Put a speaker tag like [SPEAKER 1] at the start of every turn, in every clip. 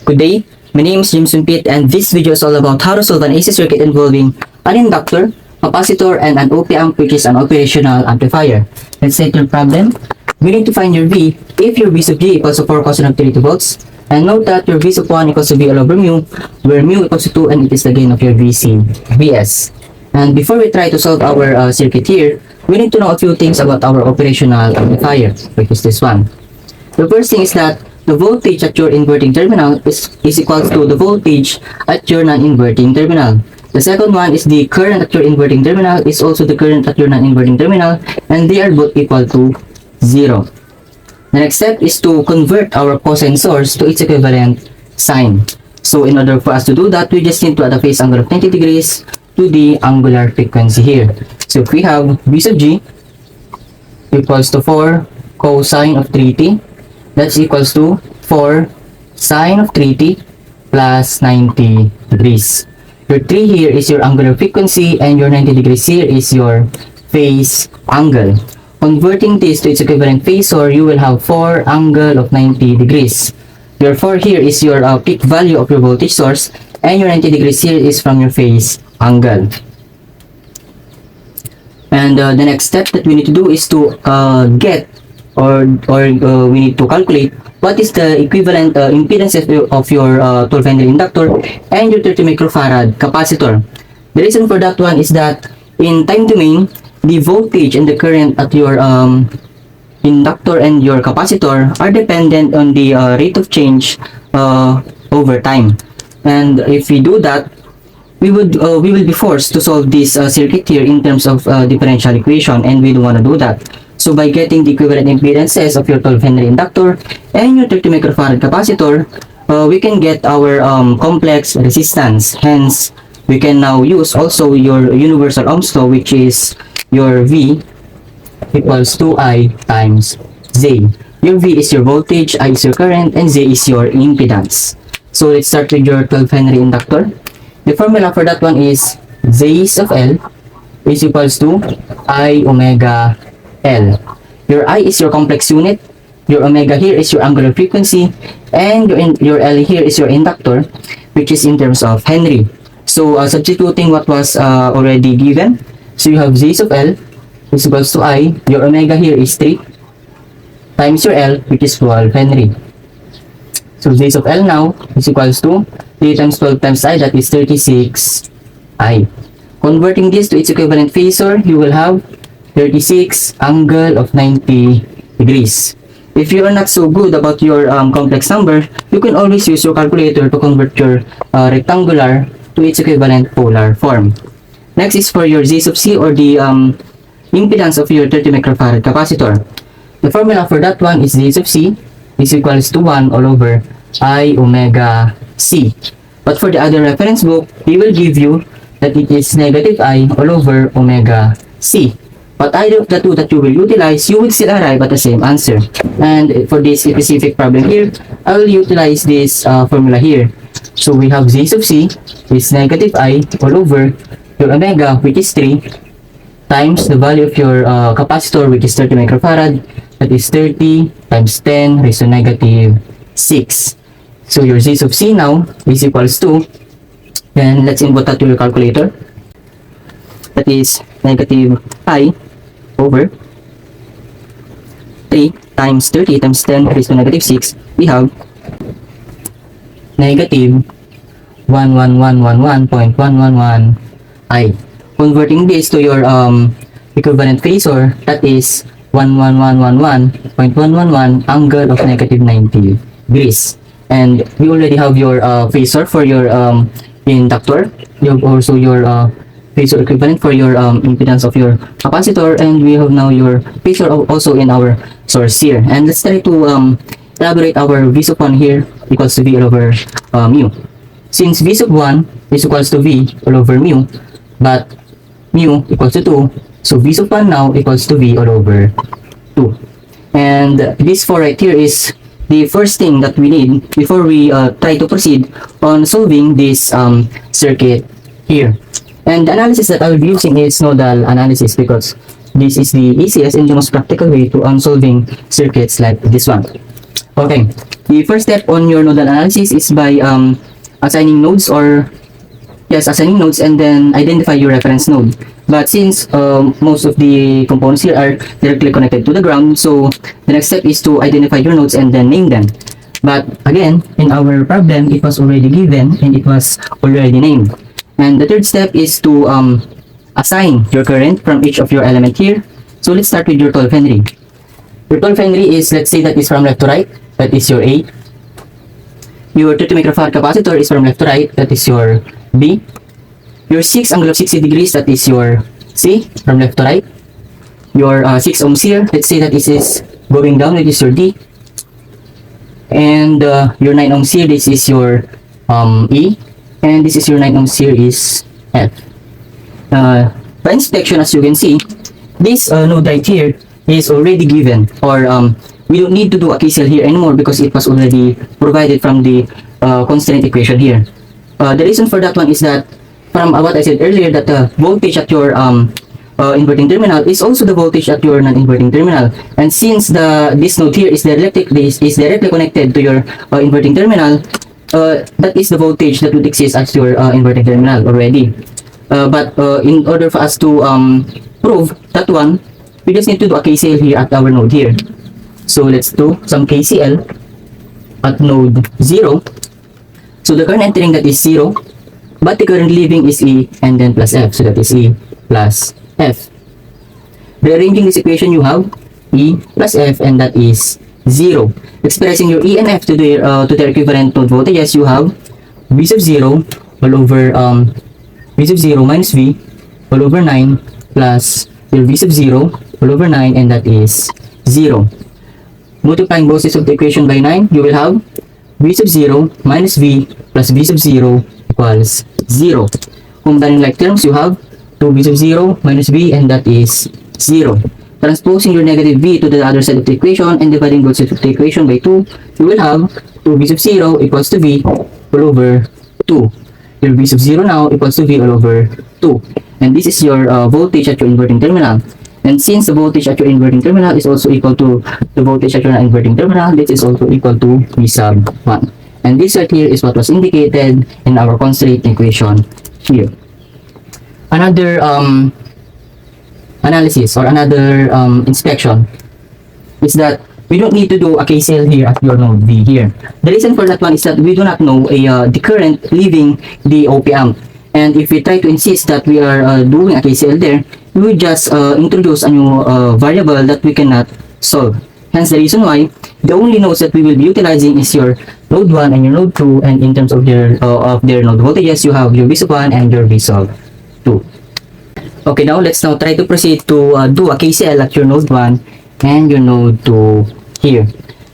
[SPEAKER 1] Good day, my name is Jameson Pitt, and this video is all about how to solve an AC circuit involving an inductor, capacitor, and an OP amp, which is an operational amplifier. Let's take your problem. We need to find your V if your V sub G equals to 4 cos of 32 volts, and note that your V sub 1 equals to V all over mu, where mu equals to 2 and it is the gain of your VC, Vs. And before we try to solve our circuit here, we need to know a few things about our operational amplifier, which is this one. The first thing is that the voltage at your inverting terminal is equals to the voltage at your non-inverting terminal. The second one is the current at your inverting terminal is also the current at your non-inverting terminal, and they are both equal to 0. The next step is to convert our cosine source to its equivalent sine. So in order for us to do that, we just need to add a phase angle of 90 degrees to the angular frequency here. So if we have V sub G equals to 4 cosine of 3t, that's equals to 4 sine of 3t plus 90 degrees. Your 3 here is your angular frequency and your 90 degrees here is your phase angle. Converting this to its equivalent phasor, you will have 4 angle of 90 degrees. Your 4 here is your peak value of your voltage source, and your 90 degrees here is from your phase angle. And the next step that we need to do is to we need to calculate what is the equivalent impedance of your 12 Henry inductor and your 30 microfarad capacitor. The reason for that one is that in time domain, the voltage and the current at your inductor and your capacitor are dependent on the rate of change over time. And if we do that, we will be forced to solve this circuit here in terms of differential equation, and we don't want to do that. So by getting the equivalent impedances of your 12 Henry inductor and your 30 microfarad capacitor, we can get our complex resistance. Hence, we can now use also your universal Ohm's law, which is your V equals to I times Z. Your V is your voltage, I is your current, and Z is your impedance. So let's start with your 12 Henry inductor. The formula for that one is Z of L is equals to I omega L. Your I is your complex unit, your omega here is your angular frequency, and your L here is your inductor, which is in terms of Henry. So substituting what was already given, so you have Z of L is equals to I, your omega here is 3, times your L, which is 12 Henry. So Z of L now is equals to 3 times 12 times I, that is 36 I. Converting this to its equivalent phasor, you will have 36 angle of 90 degrees. If you are not so good about your complex number, you can always use your calculator to convert your rectangular to its equivalent polar form. Next is for your Z sub C, or the impedance of your 30 microfarad capacitor. The formula for that one is Z sub C is equals to 1 all over I omega C. But for the other reference book, they will give you that it is negative I all over omega C. But either of the two that you will utilize, you will still arrive at the same answer. And for this specific problem here, I will utilize this formula here. So we have Z sub C is negative I all over your omega, which is 3, times the value of your capacitor, which is 30 microfarad, that is 30 times 10 raised to negative 6. So your Z sub C now is equals to, and let's input that to your calculator, that is negative I over 3 times 30 times 10 raised to negative 6, we have negative 11111.111 I. Converting this to your equivalent phasor, that is 11111.111 angle of negative 90 degrees. And we already have your phasor for your inductor. You have also your phasor equivalent for your impedance of your capacitor, and we have now your phasor also in our source here. And let's try to elaborate our V sub 1 here equals to V all over mu. Since V sub 1 is equals to V all over mu, but mu equals to 2, so V sub 1 now equals to V all over 2. And this 4 right here is the first thing that we need before we try to proceed on solving this circuit here. And the analysis that I will be using is nodal analysis, because this is the easiest and the most practical way to solving circuits like this one. Okay, The first step on your nodal analysis is by assigning nodes, or assigning nodes, and then identify your reference node. But since most of the components here are directly connected to the ground, so the next step is to identify your nodes and then name them. But again, in our problem, it was already given and it was already named. And the third step is to assign your current from each of your element here. So let's start with your 12 Henry. Your 12 Henry is, let's say that is from left to right, that is your A. Your 30 microfarad capacitor is from left to right, that is your B. Your 6 angle of 60 degrees, that is your C, from left to right. Your 6 ohms here, let's say that this is going down, that is your D. And your 9 ohms here, this is your E. And this is your 9 ohms here is F. By inspection, as you can see, this node right here is already given, or we don't need to do a KCL here anymore because it was already provided from the constraint equation here. The reason for that one is that from what I said earlier, that the voltage at your inverting terminal is also the voltage at your non-inverting terminal. And since this node here is directly connected to your inverting terminal, that is the voltage that would exist at your inverting terminal already. But in order for us to prove that one, we just need to do a KCL here at our node here. So let's do some KCL at node 0. So the current entering, that is 0, but the current leaving is E and then plus F. So that is E plus F. Rearranging this equation, you have E plus F, and that is 0. Expressing your E and F to their equivalent node voltages, you have V sub 0 all over V sub 0 minus V all over 9 plus your V sub 0 all over 9, and that is 0. Multiplying both sides of the equation by 9, you will have V sub 0 minus V plus V sub 0 equals 0. Combining like terms, you have 2V sub 0 minus V, and that is 0. Transposing your negative V to the other side of the equation and dividing both sides of the equation by 2, you will have 2V sub 0 equals to V all over 2. Your V sub 0 now equals to V all over 2. And this is your voltage at your inverting terminal. And since the voltage at your inverting terminal is also equal to the voltage at your non-inverting terminal, this is also equal to V sub 1. And this right here is what was indicated in our constraint equation here. Another analysis or another inspection is that we don't need to do a KCL here at your node V here. The reason for that one is that we do not know the current leaving the OP amp. And if we try to insist that we are doing a KCL there, we will just introduce a new variable that we cannot solve. Hence the reason why the only nodes that we will be utilizing is your node 1 and your node 2, and in terms of their node voltages, you have your V sub 1 and your V sub 2. Okay, now let's try to proceed to do a KCL at your node 1 and your node 2 here.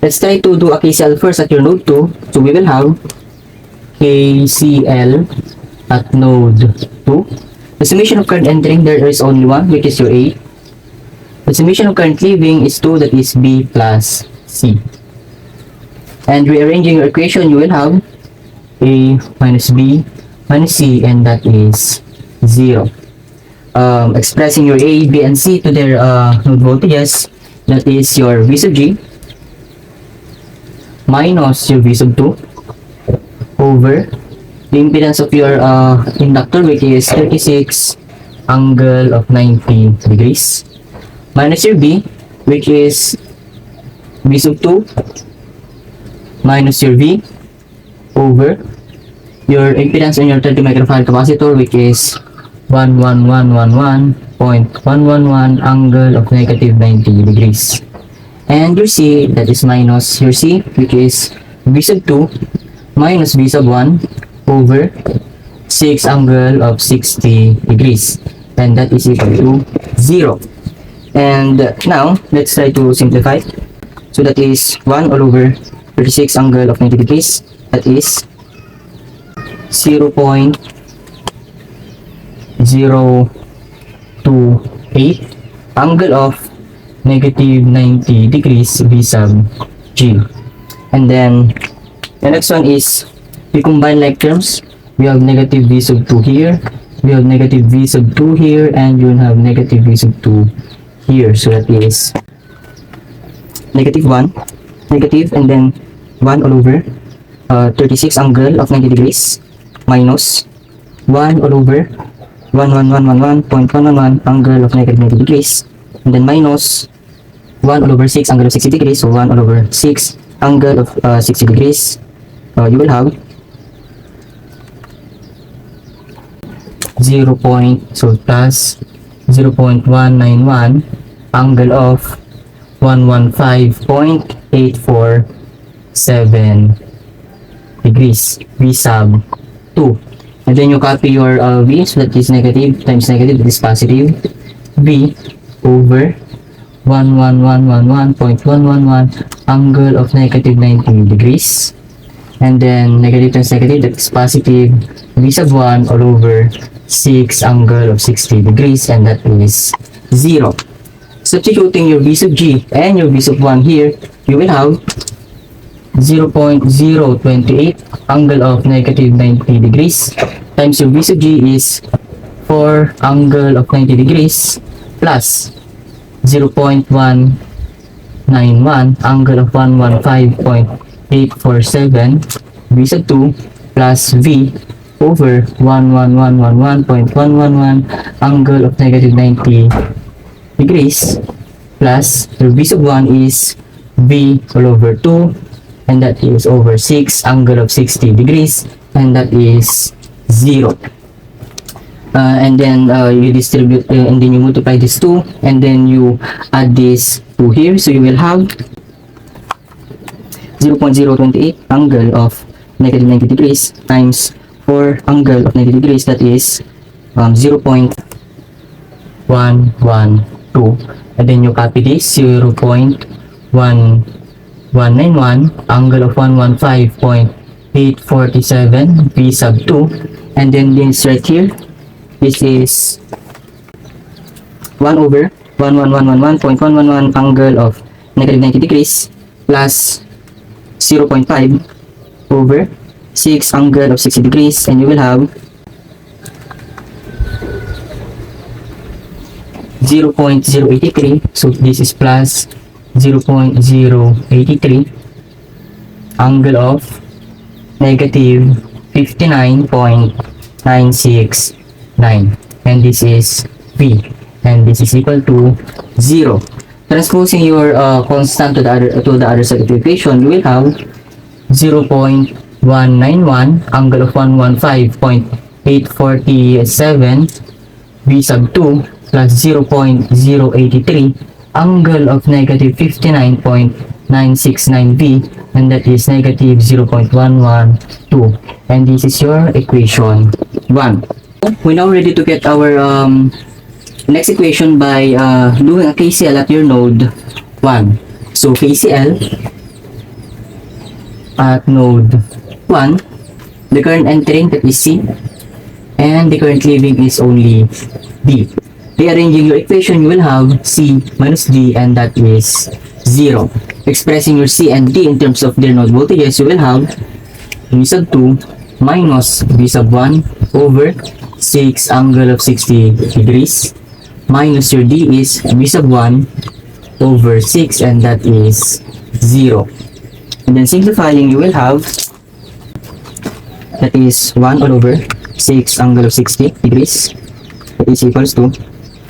[SPEAKER 1] Let's try to do a KCL first at your node 2. So we will have KCL at node 2. The summation of current entering, there is only one, which is your A. The summation of current leaving is 2, that is B plus C. And rearranging your equation, you will have A minus B minus C, and that is 0. Expressing your A, B, and C to their node voltages, that is your V sub G minus your V sub 2 over the impedance of your inductor, which is 36 angle of 90 degrees, minus your B, which is V sub 2 minus your V over your impedance on your 30 microfarad capacitor, which is 11111.111 angle of negative 90 degrees. And your C, that is minus your C, which is V sub 2 minus V sub 1 over 6 angle of 60 degrees, and that is equal to 0. And now let's try to simplify. So that is 1 all over 36 angle of 90 degrees, that is 0.028 angle of negative 90 degrees V sub G. And then the next one is we combine like terms. We have negative V sub 2 here, we have negative V sub 2 here, and you will have negative V sub 2 here. So that is negative 1, negative, and then 1 all over 36 angle of 90 degrees minus 1 all over 11111.111 angle of negative 90 degrees, and then minus 1 all over 6 angle of 60 degrees, so 1 all over 6 angle of 60 degrees. You will have 0. So plus 0.191 angle of 115.847 degrees, V sub 2. And then you copy your V, so that is negative times negative, that is positive. V over 11111.111 angle of negative 90 degrees. And then negative times negative, that is positive. V sub 1 all over 6 angle of 60 degrees, and that is 0. Substituting your V sub G and your V sub 1 here, you will have 0.028 angle of negative 90 degrees times your V sub G is 4 angle of 90 degrees plus 0.191 angle of 115.847 V sub 2 plus V over 11111.111 angle of negative 90 degrees plus your V sub 1 is V all over 2, and that is over 6 angle of 60 degrees, and that is 0. And then you distribute and then you multiply this 2, and then you add this 2 here, so you will have 0.028 angle of negative 90 degrees times 4 angle of 90 degrees, that is 0.112, and then you copy this 0.1191 angle of 115.847 V sub 2, and then this right here, this is 1 over 11111.111 angle of negative 90 degrees plus 0.5 over 6 angle of 60 degrees, and you will have 0.083, so this is plus 0.083 angle of negative 59.969, and this is V, and this is equal to 0. Transposing your constant to the other side of the equation, you will have 0.191 angle of 115.847 V sub 2 plus 0.083 angle of negative 59.969 V, and that is negative 0.112, and this is your equation 1. We're now ready to get our next equation by doing a KCL at your node 1. So KCL at node 1, the current entering, that is C, and the current leaving is only D. Rearranging your equation, you will have C minus D, and that is 0. Expressing your C and D in terms of their node voltages, you will have V sub 2 minus V sub 1 over 6 angle of 60 degrees minus your D is V sub 1 over 6, and that is 0. And then simplifying, you will have, that is 1 all over 6 angle of 60 degrees, that is equals to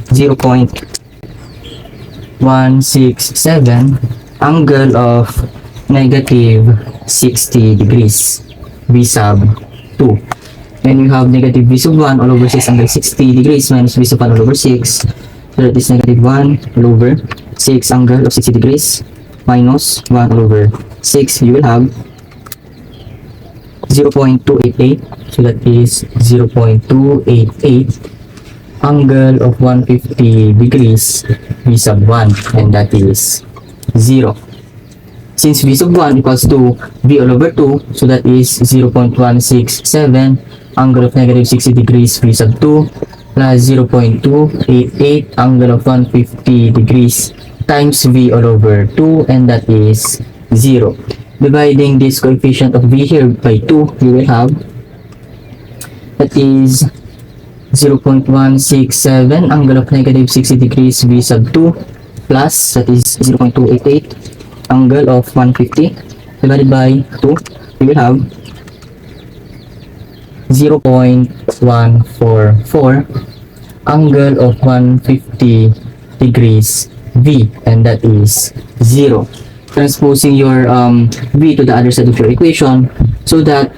[SPEAKER 1] 0.167 angle of negative 60 degrees V sub 2. Then you have negative V sub 1 all over 6 angle 60 degrees minus V sub 1 all over 6, so that is negative 1 all over 6 angle of 60 degrees minus 1 all over 6. You will have 0.288, so that is 0.288 angle of 150 degrees V sub 1, and that is 0. Since V sub 1 equals to V all over 2, so that is 0.167 angle of negative 60 degrees V sub 2 plus 0.288 angle of 150 degrees times V all over 2, and that is 0. Dividing this coefficient of V here by 2, you will have, that is 0.167 angle of negative 60 degrees V sub 2 plus, that is 0.288 angle of 150 divided by 2, you will have 0.144 angle of 150 degrees V, and that is 0. Transposing your V to the other side of your equation, so that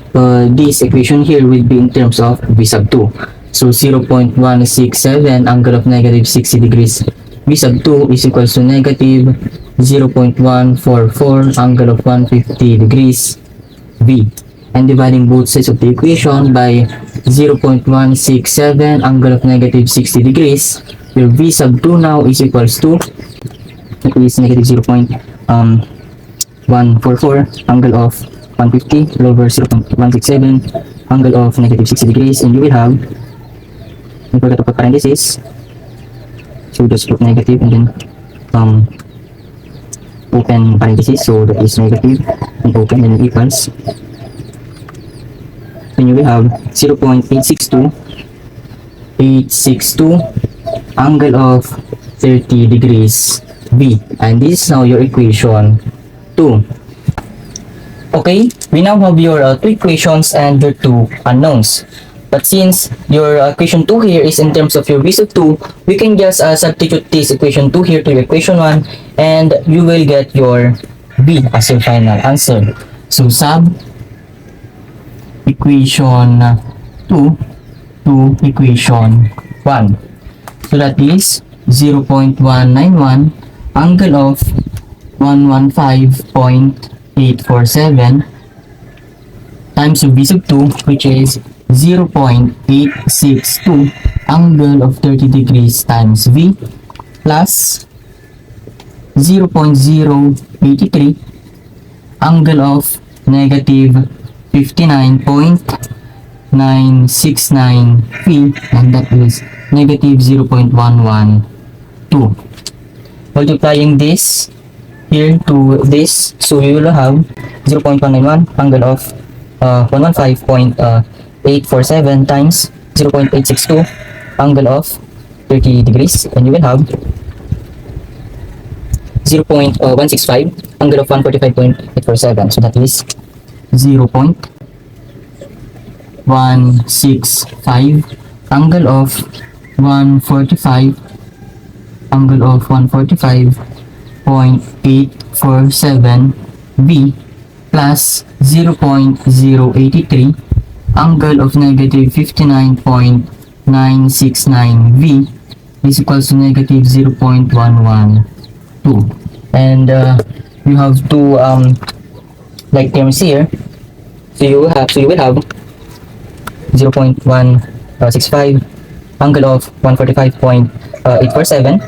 [SPEAKER 1] this equation here will be in terms of V sub 2. So 0.167 angle of negative 60 degrees V sub 2 is equals to negative 0.144 angle of 150 degrees V. And dividing both sides of the equation by 0.167 angle of negative 60 degrees, your V sub 2 now is equals to, it is negative 0.144 angle of 150 over 0.167 angle of negative 60 degrees, and you will have, don't forget to put parentheses, so just put negative and then open parentheses, so that is negative and open, and then equals, then you will have 0.862 angle of 30 degrees V, and this is now your equation 2. Okay, we now have your two equations and your two unknowns. But since your equation 2 here is in terms of your V sub 2, we can just substitute this equation 2 here to your equation 1, and you will get your V as your final answer. So sub equation 2 to equation 1. So that is 0.191 angle of 115.847 times your V sub 2, which is 0.862 angle of 30 degrees times V, plus 0.083 angle of negative 59.969 V, and that is negative 0.112. Multiplying this here to this, so you will have 0.191 angle of 115.847 times 0.862 angle of 30 degrees, and you will have 0.165 angle of 145.847, so that is 0.165 angle of 145.847 V, plus 0.083 angle of negative 59.969 V is equals to negative 0.112. And you have two like terms here, so you will have 0.165 angle of 145.847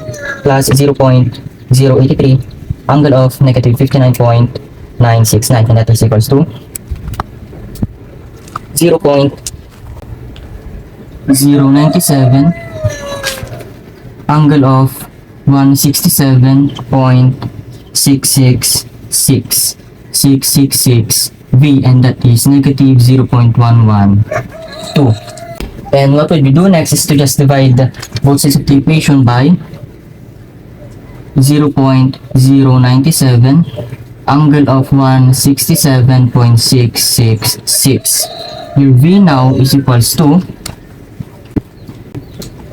[SPEAKER 1] plus 0.083 angle of negative 59.969, and that is equals to 0.097 angle of 167.666666 V, and that is negative 0.112. And what we do next is to just divide both sides of the equation by 0.097 angle of 167.666. Your V now is equals to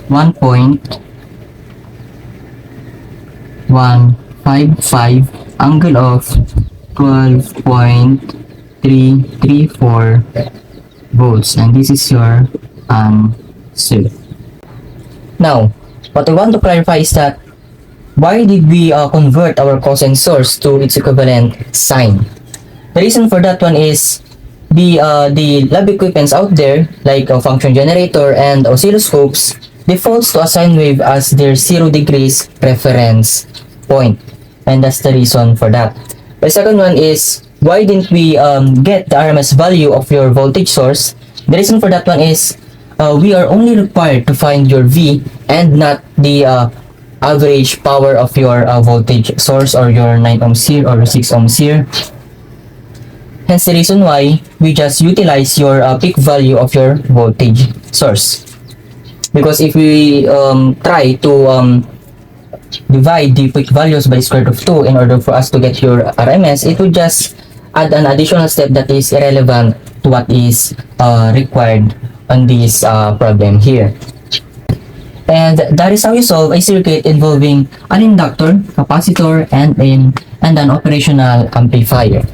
[SPEAKER 1] 1.155 angle of 12.334 volts, and this is your answer. Now, what I want to clarify is that why did we convert our cosine source to its equivalent sign? The reason for that one is the lab equipments out there, like a function generator and oscilloscopes, defaults to a sine wave as their 0 degrees reference point, and that's the reason for that. The second one is, why didn't we get the RMS value of your voltage source? The reason for that one is we are only required to find your V and not the average power of your voltage source, or your 9 ohms here or 6 ohms here. Hence the reason why we just utilize your peak value of your voltage source. Because if we try to divide the peak values by square root of 2 in order for us to get your RMS, it would just add an additional step that is irrelevant to what is required on this problem here. And that is how you solve a circuit involving an inductor, capacitor, and an operational amplifier.